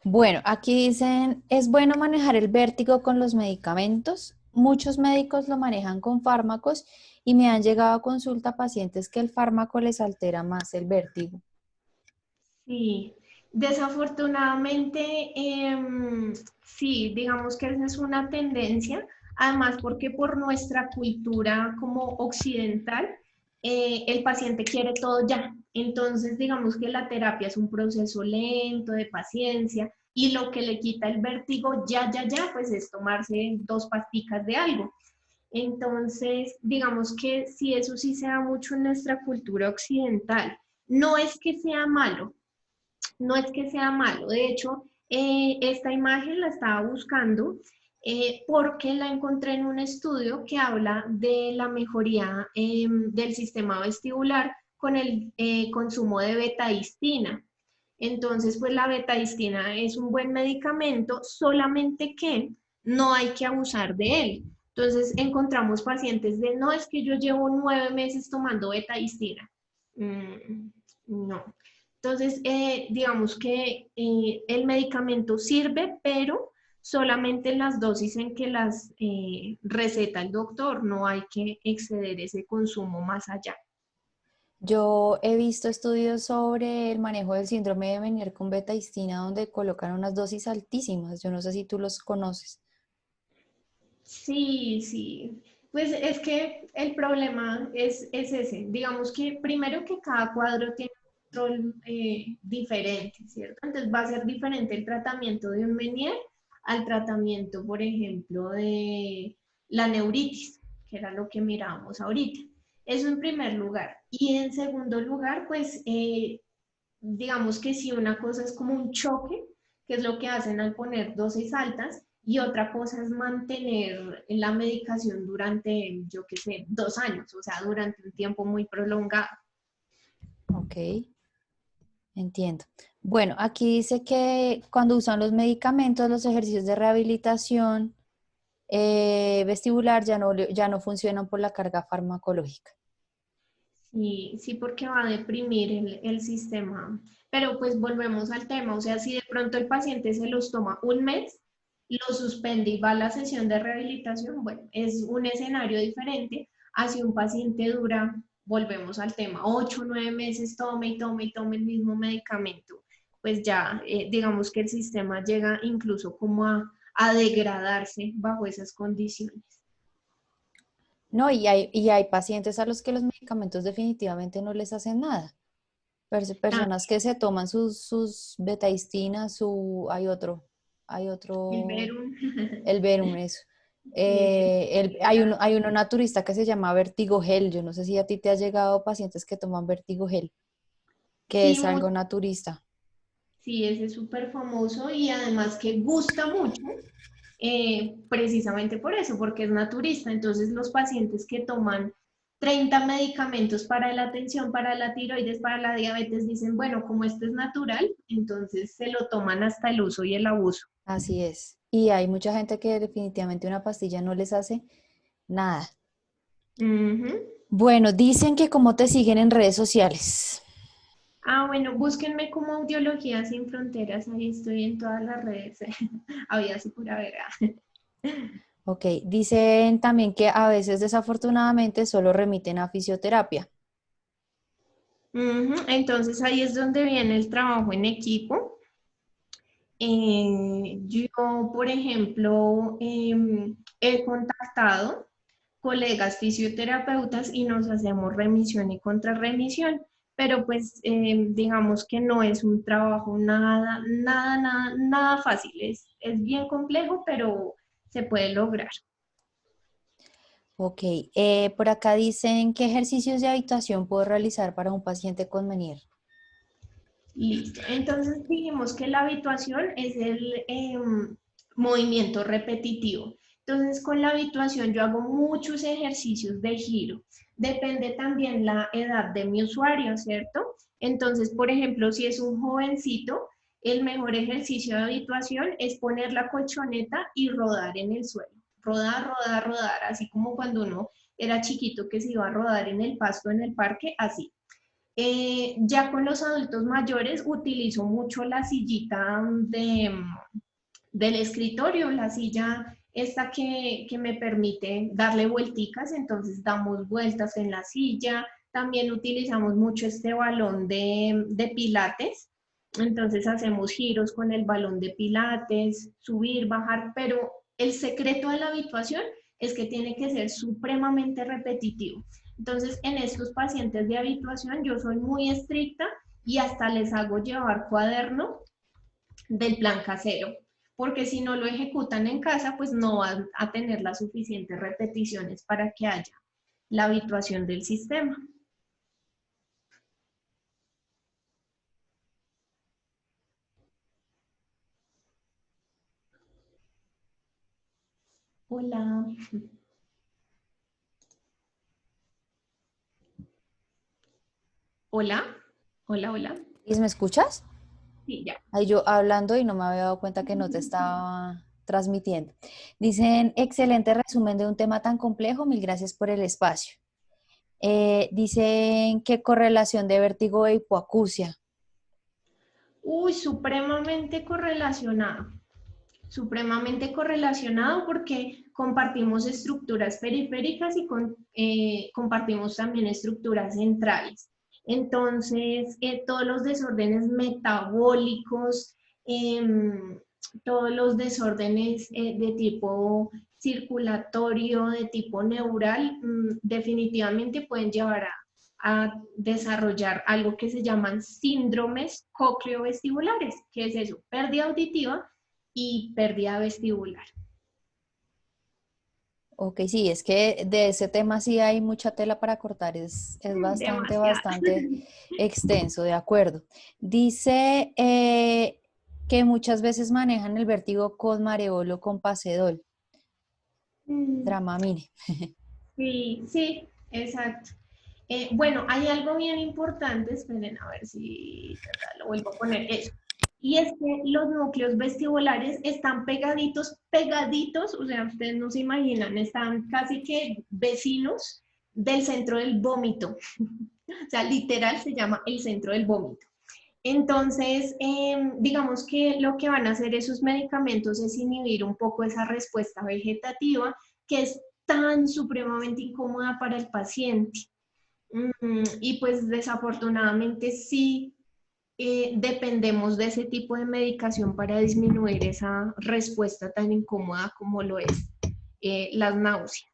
Speaker 2: Bueno, aquí dicen, ¿es bueno manejar el vértigo con los medicamentos? Muchos médicos lo manejan con fármacos y me han llegado a consulta pacientes que el fármaco les altera más el vértigo.
Speaker 1: Sí, desafortunadamente, sí, digamos que esa es una tendencia, además porque por nuestra cultura como occidental, el paciente quiere todo ya. Entonces, digamos que la terapia es un proceso lento, de paciencia, y lo que le quita el vértigo ya, pues es tomarse 2 pasticas de algo. Entonces, digamos que sí, eso sí se da mucho en nuestra cultura occidental. No es que sea malo, no es que sea malo, de hecho, esta imagen la estaba buscando porque la encontré en un estudio que habla de la mejoría del sistema vestibular con el consumo de betaístina. Entonces, pues la betahistina es un buen medicamento, solamente que no hay que abusar de él. Entonces, encontramos pacientes de, no, es que yo llevo 9 meses tomando betahistina. No. Entonces, digamos que el medicamento sirve, pero solamente en las dosis en que las receta el doctor, no hay que exceder ese consumo más allá.
Speaker 2: Yo he visto estudios sobre el manejo del síndrome de Meniere con betahistina donde colocan unas dosis altísimas. Yo no sé si tú los conoces.
Speaker 1: Sí, sí. Pues es que el problema es ese. Digamos que primero que cada cuadro tiene un control diferente, ¿cierto? Entonces va a ser diferente el tratamiento de un Meniere al tratamiento, por ejemplo, de la neuritis, que era lo que mirábamos ahorita. Eso en primer lugar. Y en segundo lugar, pues digamos que si una cosa es como un choque, que es lo que hacen al poner dosis altas, y otra cosa es mantener la medicación durante, yo qué sé, 2 años, o sea, durante un tiempo muy prolongado.
Speaker 2: Ok, entiendo. Bueno, aquí dice que cuando usan los medicamentos, los ejercicios de rehabilitación vestibular ya no funcionan por la carga farmacológica.
Speaker 1: Sí, sí, porque va a deprimir el sistema. Pero pues volvemos al tema, o sea, si de pronto el paciente se los toma un mes, lo suspende y va a la sesión de rehabilitación, bueno, es un escenario diferente. Así un paciente dura, volvemos al tema, 8 o 9 meses, tome y tome y tome el mismo medicamento, pues ya digamos que el sistema llega incluso como a degradarse bajo esas condiciones.
Speaker 2: No, y hay pacientes a los que los medicamentos definitivamente no les hacen nada.
Speaker 1: Ah,
Speaker 2: Personas que se toman sus betaistinas, hay
Speaker 1: el
Speaker 2: otro,
Speaker 1: Verum.
Speaker 2: el Verum, eso.
Speaker 1: Sí,
Speaker 2: Hay uno naturista que se llama Vertigogel. Yo no sé si a ti te ha llegado pacientes que toman Vertigogel, que
Speaker 1: sí,
Speaker 2: es algo naturista.
Speaker 1: sí, ese es súper famoso y además que gusta mucho, precisamente por eso, porque es naturista. Entonces los pacientes que toman 30 medicamentos para la atención, para la tiroides, para la diabetes, dicen, bueno, como este es natural, entonces se lo toman hasta el uso y el abuso.
Speaker 2: Así es. Y hay mucha gente que definitivamente una pastilla no les hace nada.
Speaker 1: Ujú.
Speaker 2: Bueno, dicen que cómo te siguen en redes sociales.
Speaker 1: Ah, bueno, búsquenme como Audiología Sin Fronteras, ahí estoy en todas las redes, había así pura vera.
Speaker 2: Ok, dicen también que a veces desafortunadamente solo remiten a fisioterapia.
Speaker 1: Ujú. Entonces ahí es donde viene el trabajo en equipo. Yo, por ejemplo, he contactado colegas fisioterapeutas y nos hacemos remisión y contrarremisión, pero pues digamos que no es un trabajo nada fácil, es bien complejo, pero se puede lograr.
Speaker 2: Ok, por acá dicen qué ejercicios de habitación puedo realizar para un paciente con Meniere.
Speaker 1: Listo. Entonces dijimos que la habituación es el movimiento repetitivo. Entonces con la habituación yo hago muchos ejercicios de giro. Depende también la edad de mi usuario, ¿cierto? Entonces, por ejemplo, si es un jovencito, el mejor ejercicio de habituación es poner la colchoneta y rodar en el suelo. Rodar, rodar, rodar, así como cuando uno era chiquito que se iba a rodar en el pasto en el parque, así. Ya con los adultos mayores utilizo mucho la sillita del escritorio, la silla esta que me permite darle vuelticas, entonces damos vueltas en la silla. También utilizamos mucho este balón de pilates, entonces hacemos giros con el balón de pilates, subir, bajar, pero el secreto de la habituación es que tiene que ser supremamente repetitivo. Entonces, en estos pacientes de habituación yo soy muy estricta y hasta les hago llevar cuaderno del plan casero, porque si no lo ejecutan en casa, pues no van a tener las suficientes repeticiones para que haya la habituación del sistema. Hola, hola, hola, hola.
Speaker 2: ¿Y me escuchas?
Speaker 1: Sí, ya.
Speaker 2: Ahí yo hablando y no me había dado cuenta que no te estaba transmitiendo. Dicen, excelente resumen de un tema tan complejo, mil gracias por el espacio. Dicen qué correlación de vértigo e hipoacusia.
Speaker 1: Uy, supremamente correlacionado porque compartimos estructuras periféricas y compartimos también estructuras centrales. Entonces, todos los desórdenes metabólicos, em, todos los desórdenes de tipo circulatorio, de tipo neural, definitivamente pueden llevar a desarrollar algo que se llaman síndromes cocleovestibulares, que es eso, pérdida auditiva y pérdida vestibular.
Speaker 2: Ok, sí, es que de ese tema sí hay mucha tela para cortar, es bastante,
Speaker 1: Demasiado.
Speaker 2: bastante extenso, de acuerdo. Dice que muchas veces manejan el vértigo con mareol o con pasedol, Dramamine.
Speaker 1: Sí, sí, exacto. Bueno, hay algo bien importante, esperen a ver si lo vuelvo a poner eso. Y es que los núcleos vestibulares están pegaditos, pegaditos, o sea, ustedes no se imaginan, están casi que vecinos del centro del vómito. O sea, literal se llama el centro del vómito. Entonces, digamos que lo que van a hacer esos medicamentos es inhibir un poco esa respuesta vegetativa que es tan supremamente incómoda para el paciente. Y pues desafortunadamente sí dependemos de ese tipo de medicación para disminuir esa respuesta tan incómoda como lo es las náuseas.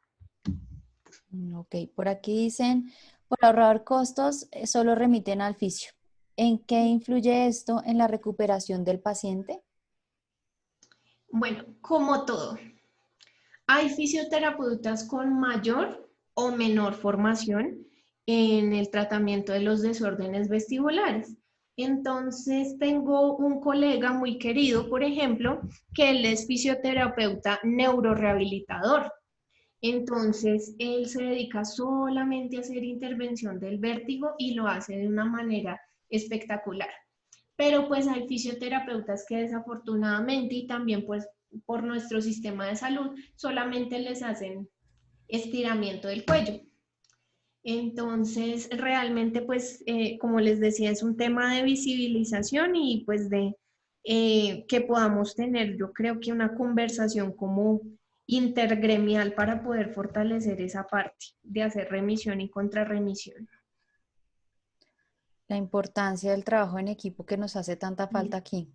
Speaker 2: Ok, por aquí dicen, por ahorrar costos, solo remiten al fisio. ¿En qué influye esto en la recuperación del paciente?
Speaker 1: Bueno, como todo, hay fisioterapeutas con mayor o menor formación en el tratamiento de los desórdenes vestibulares. Entonces, tengo un colega muy querido, por ejemplo, que él es fisioterapeuta neurorehabilitador. Entonces, él se dedica solamente a hacer intervención del vértigo y lo hace de una manera espectacular. Pero pues hay fisioterapeutas que desafortunadamente y también pues por nuestro sistema de salud solamente les hacen estiramiento del cuello. Entonces, realmente, pues, como les decía, es un tema de visibilización y pues de que podamos tener, yo creo que una conversación como intergremial para poder fortalecer esa parte de hacer remisión y contrarremisión.
Speaker 2: La importancia del trabajo en equipo que nos hace tanta falta aquí.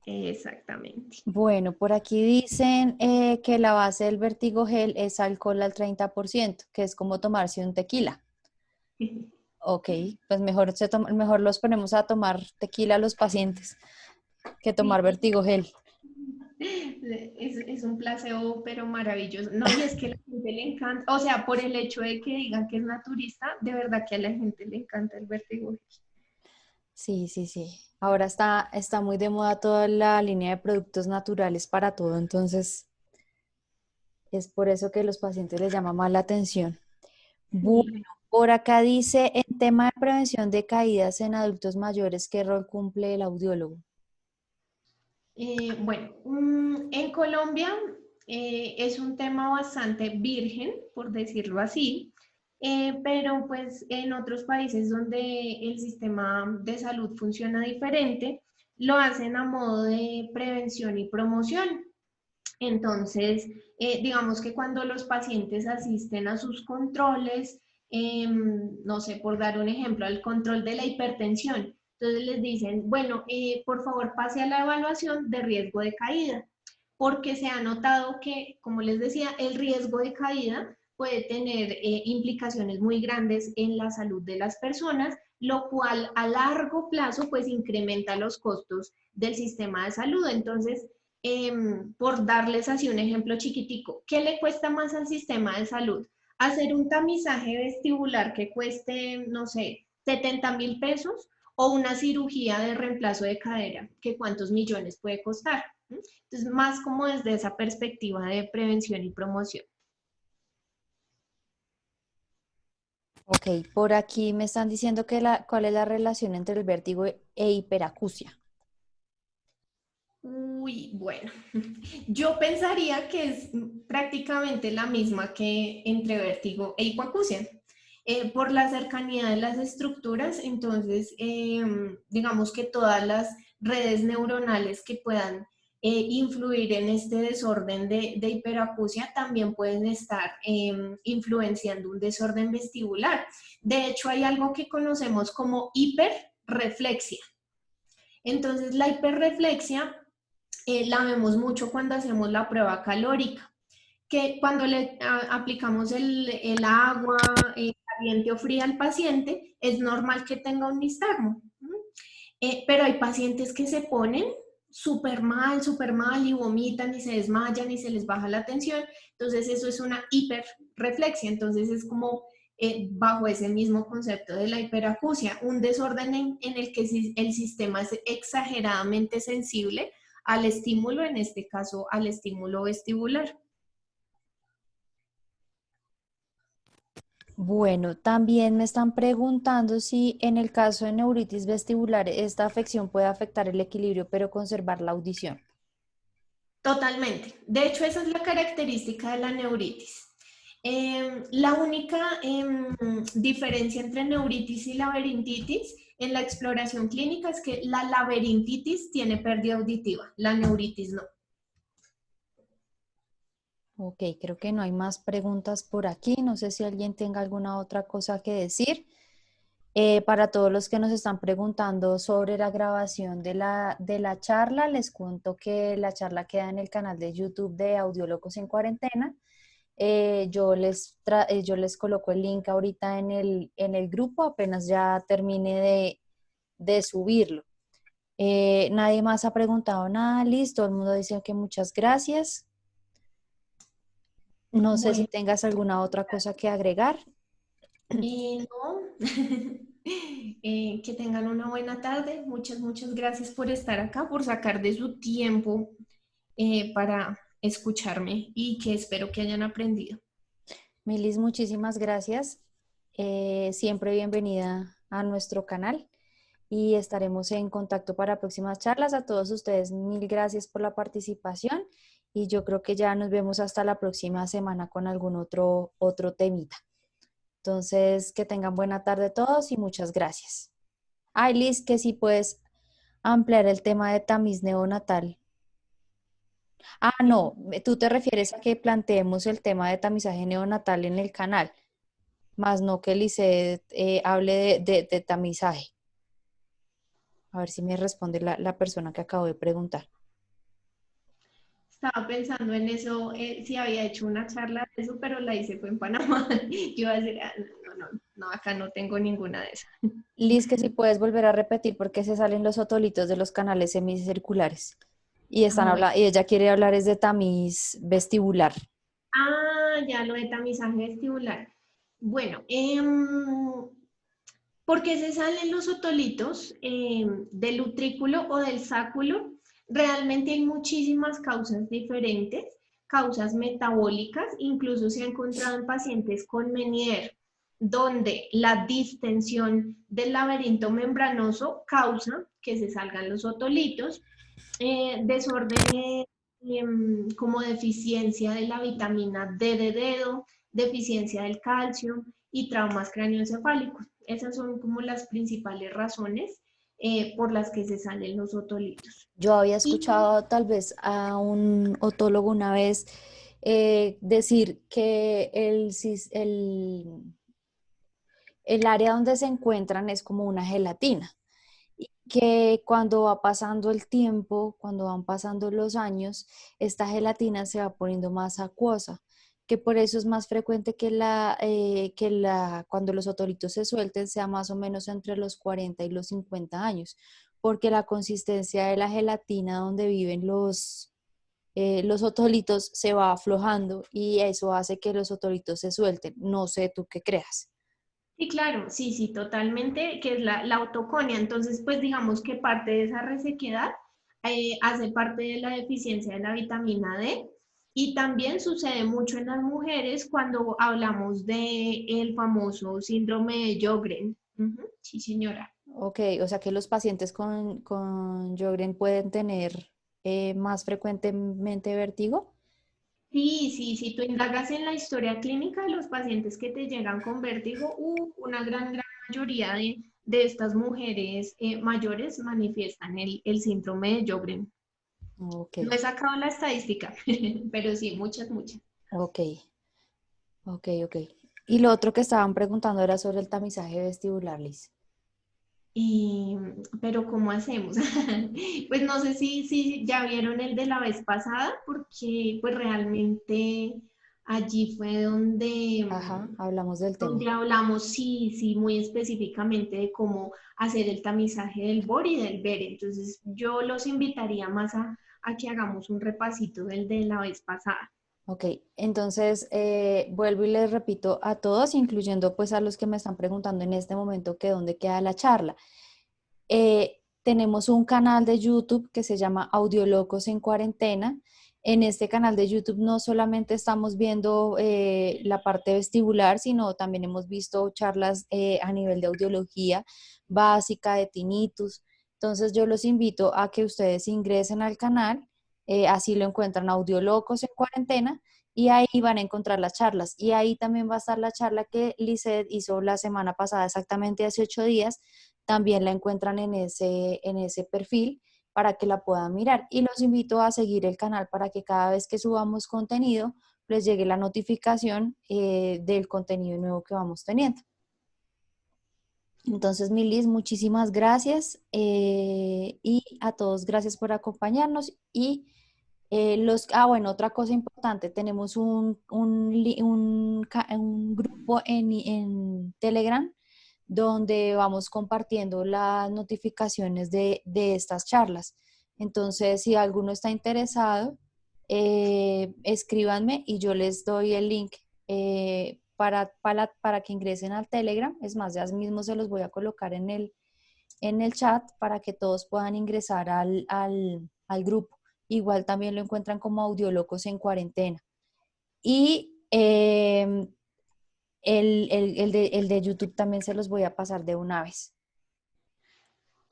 Speaker 1: Exactamente.
Speaker 2: Bueno, por aquí dicen que la base del vértigo gel es alcohol al 30%, que es como tomarse un tequila. Ok, pues mejor, mejor los ponemos a tomar tequila a los pacientes que tomar
Speaker 1: Sí,
Speaker 2: vértigo gel.
Speaker 1: es un placebo, pero maravilloso. No, y es que a la gente le encanta, o sea, por el hecho de que digan que es naturista, de verdad que a la gente le encanta el vértigo.
Speaker 2: Sí, sí, sí. Ahora está muy de moda toda la línea de productos naturales para todo, entonces es por eso que los pacientes les llama más la atención. Bueno,
Speaker 1: Sí.
Speaker 2: por acá dice, en tema de prevención de caídas en adultos mayores, ¿qué rol cumple el audiólogo?
Speaker 1: Bueno, en Colombia es un tema bastante virgen, por decirlo así, pero pues en otros países donde el sistema de salud funciona diferente, lo hacen a modo de prevención y promoción. Entonces, digamos que cuando los pacientes asisten a sus controles, no sé, por dar un ejemplo, al control de la hipertensión, entonces les dicen, bueno, por favor pase a la evaluación de riesgo de caída, porque se ha notado que, como les decía, el riesgo de caída puede tener implicaciones muy grandes en la salud de las personas, lo cual a largo plazo pues incrementa los costos del sistema de salud. Entonces, por darles así un ejemplo chiquitico, ¿qué le cuesta más al sistema de salud? Hacer un tamizaje vestibular que cueste, no sé, 70.000 pesos o una cirugía de reemplazo de cadera, que cuántos millones puede costar. Entonces, más como desde esa perspectiva de prevención y promoción.
Speaker 2: Ok, por aquí me están diciendo que ¿cuál es la relación entre el vértigo e hiperacusia?
Speaker 1: Uy, bueno, yo pensaría que es prácticamente la misma que entre vértigo e hipoacusia. Por la cercanía de las estructuras, entonces, digamos que todas las redes neuronales que puedan influir en este desorden de hiperacusia también pueden estar influenciando un desorden vestibular. De hecho, hay algo que conocemos como hiperreflexia. Entonces, la hiperreflexia la vemos mucho cuando hacemos la prueba calórica, que cuando le aplicamos el agua caliente o fría al paciente, es normal que tenga un nistagmo. Pero hay pacientes que se ponen súper mal y vomitan y se desmayan y se les baja la tensión. Entonces eso es una hiperreflexia. Entonces es como bajo ese mismo concepto de la hiperacusia, un desorden en el que el sistema es exageradamente sensible al estímulo, en este caso al estímulo vestibular.
Speaker 2: Bueno, también me están preguntando si en el caso de neuritis vestibular esta afección puede afectar el equilibrio pero conservar la audición.
Speaker 1: Totalmente. De hecho, esa es la característica de la neuritis. La única diferencia entre neuritis y laberintitis en la exploración clínica es que la laberintitis tiene pérdida auditiva, la neuritis no.
Speaker 2: Ok, creo que no hay más preguntas por aquí. No sé si alguien tenga alguna otra cosa que decir. Para todos los que nos están preguntando sobre la grabación de la charla, les cuento que la charla queda en el canal de YouTube de Audiólogos en Cuarentena. Yo les coloco el link ahorita en el grupo, apenas ya termine de subirlo. Nadie más ha preguntado nada, listo, todo el mundo dice que muchas gracias. No sé si
Speaker 1: Bueno,
Speaker 2: tengas alguna otra cosa que agregar.
Speaker 1: no. Que tengan una buena tarde. Muchas gracias por estar acá, por sacar de su tiempo para escucharme y que espero que hayan aprendido.
Speaker 2: Milis, muchísimas gracias. Siempre bienvenida a nuestro canal y estaremos en contacto para próximas charlas. A todos ustedes, mil gracias por la participación y yo creo que ya nos vemos hasta la próxima semana con algún otro temita. Entonces, que tengan buena tarde todos y muchas gracias. Ay, Liz, que si puedes ampliar el tema de tamiz neonatal. Ah, no, tú te refieres a que planteemos el tema de tamizaje neonatal en el canal, más no que Lisset hable de tamizaje. A ver si me responde la persona que acabo de preguntar.
Speaker 1: Estaba pensando en eso, si había hecho una charla de eso, pero la hice fue en Panamá. Yo iba a decir, no, acá no tengo ninguna de esas.
Speaker 2: Liz, que si puedes volver a repetir porque se salen los otolitos de los canales semicirculares. Y
Speaker 1: A ver.
Speaker 2: y ella quiere hablar es de tamiz vestibular.
Speaker 1: Ya lo de tamizaje vestibular. Bueno, ¿por qué se salen los otolitos del utrículo o del sáculo? Realmente hay muchísimas causas diferentes, causas metabólicas, incluso se ha encontrado en pacientes con Meniere, donde la distensión del laberinto membranoso causa que se salgan los otolitos, desórdenes como deficiencia de la vitamina D de dedo, deficiencia del calcio y traumas craneoencefálicos. Esas son como las principales razones por las que se salen los otolitos.
Speaker 2: Yo había
Speaker 1: Y
Speaker 2: escuchado tal vez a un otólogo una vez decir que el área donde se encuentran es como una gelatina y que cuando va pasando el tiempo, cuando van pasando los años, esta gelatina se va poniendo más acuosa, que por eso es más frecuente cuando los otolitos se suelten sea más o menos entre los 40 y los 50 años, porque la consistencia de la gelatina donde viven los otolitos se va aflojando y eso hace que los otolitos se suelten. No sé tú qué creas.
Speaker 1: sí, claro, sí, totalmente, que es la autoconia. Entonces, pues digamos que parte de esa resequedad hace parte de la deficiencia de la vitamina D y también sucede mucho en las mujeres cuando hablamos de el famoso síndrome de Sjögren. Ujú, sí, señora.
Speaker 2: Ok, o sea que los pacientes con Sjögren pueden tener más frecuentemente vértigo?
Speaker 1: Sí, sí, si tú indagas en la historia clínica de los pacientes que te llegan con vértigo, una gran mayoría de estas mujeres mayores manifiestan el síndrome de Sjögren.
Speaker 2: Ok,
Speaker 1: No he sacado la estadística, pero sí, muchas.
Speaker 2: ok, ok. Y lo otro que estaban preguntando era sobre el tamizaje vestibular, Liz.
Speaker 1: Y, pero ¿cómo hacemos? Pues no sé si ya vieron el de la vez pasada, porque pues realmente allí fue
Speaker 2: Ajá, hablamos del tema.
Speaker 1: donde hablamos, sí, muy específicamente de cómo hacer el tamizaje del BOR y del BER. Entonces yo los invitaría más a que hagamos un repasito del de la vez pasada.
Speaker 2: Ok, entonces vuelvo y les repito a todos, incluyendo pues a los que me están preguntando en este momento que dónde queda la charla. Tenemos un canal de YouTube que se llama Audiolocos en Cuarentena. En este canal de YouTube no solamente estamos viendo la parte vestibular, sino también hemos visto charlas a nivel de audiología básica, de tinnitus. Entonces yo los invito a que ustedes ingresen al canal, así lo encuentran Audiolocos en Cuarentena y ahí van a encontrar las charlas. Y ahí también va a estar la charla que Lizeth hizo la semana pasada, exactamente hace 8 días, también la encuentran en ese perfil para que la puedan mirar. Y los invito a seguir el canal para que cada vez que subamos contenido les llegue la notificación del contenido nuevo que vamos teniendo. Entonces, Milis, muchísimas gracias y a todos gracias por acompañarnos y bueno, otra cosa importante, tenemos un grupo en Telegram donde vamos compartiendo las notificaciones de estas charlas. Entonces, si alguno está interesado, escríbanme y yo les doy el link para que ingresen al Telegram. Es más, ya mismo se los voy a colocar en el chat para que todos puedan ingresar al grupo. Igual también lo encuentran como Audiolocos en Cuarentena. Y el de YouTube también se los voy a pasar de una vez.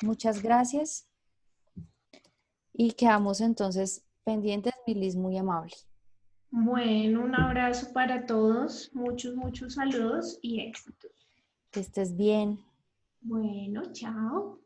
Speaker 2: Muchas gracias y quedamos entonces pendientes, Milis, muy amable.
Speaker 1: Bueno, un abrazo para todos, muchos saludos y éxitos.
Speaker 2: Que estés bien.
Speaker 1: Bueno, chao.